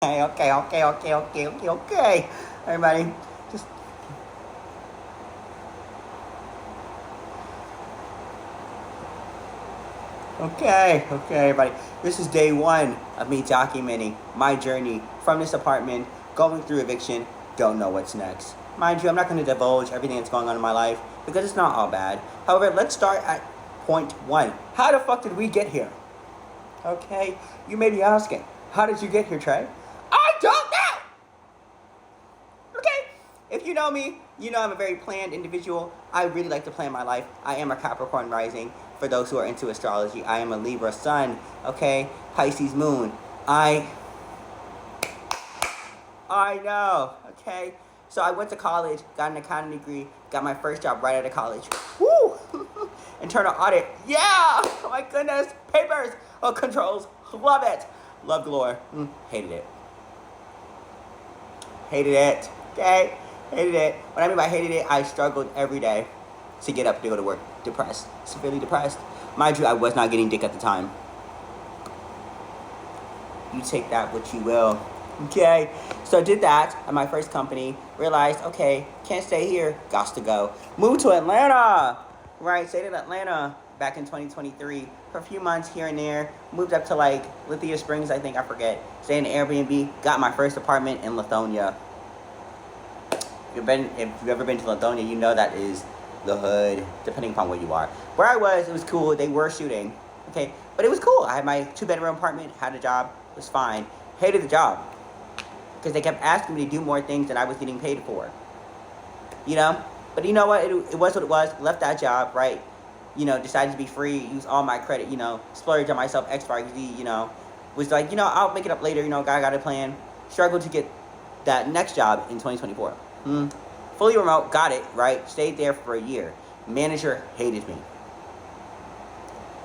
Okay. Everybody, just okay, everybody. This is day one of me documenting my journey from this apartment, going through eviction, don't know what's next. Mind you, I'm not going to divulge everything that's going on in my life because it's not all bad. However, let's start at point one. How the fuck did we get here? Okay, you may be asking, how did you get here, Trey? I don't know! Okay. If you know me, you know I'm a very planned individual. I really like to plan my life. I am a Capricorn rising. For those who are into astrology, I am a Libra sun. Okay, Pisces moon. I know. Okay. So I went to college, got an accounting degree, got my first job right out of college. Woo! Internal audit. Yeah! Oh my goodness. Papers. Oh, controls. Love it. Love galore. Hated it. Hated it. Okay? Hated it. What I mean by hated it, I struggled every day to get up to go to work. Depressed. Severely depressed. Mind you, I was not getting dick at the time. You take that what you will. Okay? So I did that at my first company. Realized, okay, can't stay here. Gots to go. Moved to Atlanta. Right, stayed in Atlanta back in 2023 for a few months here and there. Moved up to like Lithia Springs, I think, I forget. Stayed in an Airbnb. Got my first apartment in Lithonia. If you've ever been to Lithonia, you know that is the hood, depending upon where you are. Where I was, it was cool. They were shooting, okay? But it was cool. I had my 2-bedroom apartment, had a job, it was fine. Hated the job because they kept asking me to do more things than I was getting paid for, you know? But you know what? It was what it was. Left that job, right? You know, decided to be free, use all my credit, you know, splurge on myself, X, Y, Z, you know. Was like, you know, I'll make it up later, you know, got a plan. Struggled to get that next job in 2024. Fully remote, got it, right? Stayed there for a year. Manager hated me.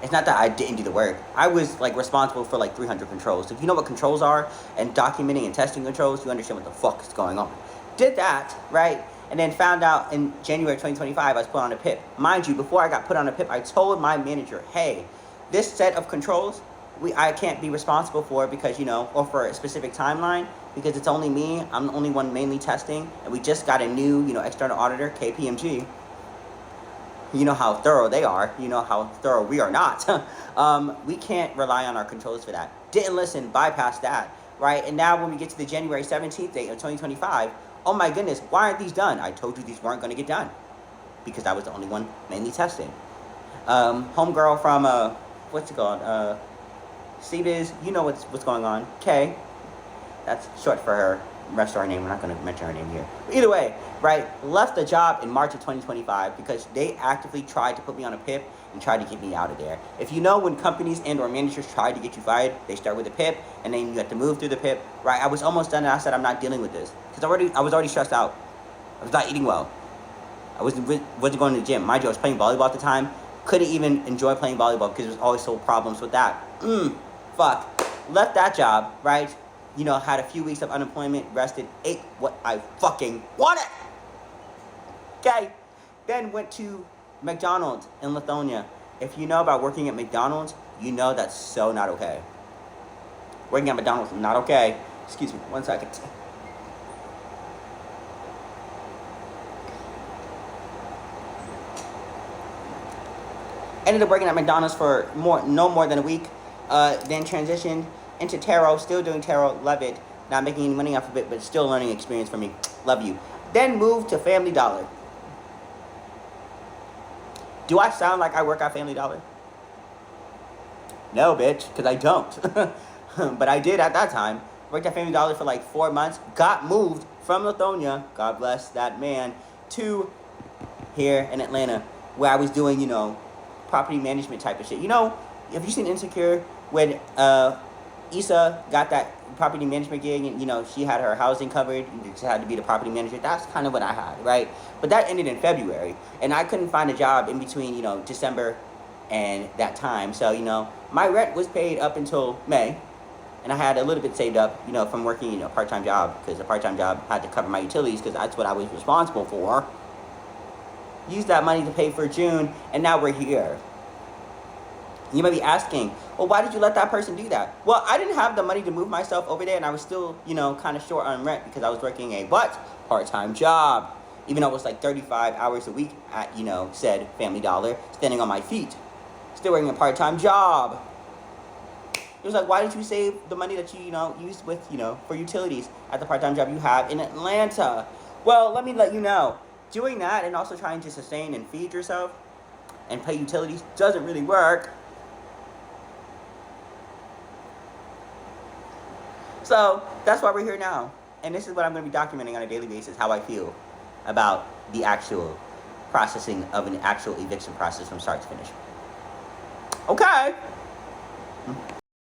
It's not that I didn't do the work. I was like responsible for like 300 controls. So if you know what controls are and documenting and testing controls, you understand what the fuck is going on. Did that, right? And then found out in January 2025, I was put on a PIP. Mind you, before I got put on a PIP, I told my manager, hey, this set of controls, I can't be responsible for because, you know, or for a specific timeline because it's only me. I'm the only one mainly testing. And we just got a new, you know, external auditor, KPMG. You know how thorough they are. You know how thorough we are not. We can't rely on our controls for that. Didn't listen, bypassed that, right? And now when we get to the January 17th date of 2025, oh my goodness, why aren't these done? I told you these weren't going to get done because I was the only one mainly testing. Homegirl from, what's it called? CBiz, you know what's going on. K, that's short for her restaurant name. We're not going to mention her name here. But either way, right, left the job in March of 2025 because they actively tried to put me on a PIP and tried to get me out of there. If you know when companies and or managers try to get you fired, they start with a PIP and then you have to move through the PIP, right? I was almost done and I said I'm not dealing with this because I was already stressed out. I was not eating well. I wasn't going to the gym. Mind you, I was playing volleyball at the time. Couldn't even enjoy playing volleyball because there was always so problems with that. Fuck. Left that job, right? You know, had a few weeks of unemployment, rested, ate what I fucking wanted. Okay. Then went to McDonald's in Lithonia. If you know about working at McDonald's, you know that's so not okay. Working at McDonald's, not okay. Excuse me, 1 second. Ended up working at McDonald's for no more than a week. Then transitioned into tarot, still doing tarot, love it. Not making any money off of it, but still a learning experience for me. Love you. Then moved to Family Dollar. Do I sound like I work at Family Dollar? No, bitch, because I don't. But I did at that time. Worked at Family Dollar for like 4 months. Got moved from Lithonia, God bless that man, to here in Atlanta, where I was doing, you know, property management type of shit. You know, have you seen Insecure when Issa got that property management gig and, you know, she had her housing covered and just had to be the property manager? That's kind of what I had, right? But that ended in February and I couldn't find a job in between, you know, December and that time. So, you know, my rent was paid up until May and I had a little bit saved up, you know, from working, you know, a part-time job because a part-time job had to cover my utilities because that's what I was responsible for. Used that money to pay for June and now we're here. You may be asking, well, why did you let that person do that? Well, I didn't have the money to move myself over there, and I was still, kind of short on rent because I was working a what? Part-time job. Even though it was like 35 hours a week at, said Family Dollar, standing on my feet. Still working a part-time job. It was like, why didn't you save the money that you, used with, for utilities at the part-time job you have in Atlanta? Well, let me let you know. Doing that and also trying to sustain and feed yourself and pay utilities doesn't really work. So that's why we're here now. And this is what I'm going to be documenting on a daily basis, how I feel about the actual processing of an actual eviction process from start to finish. Okay.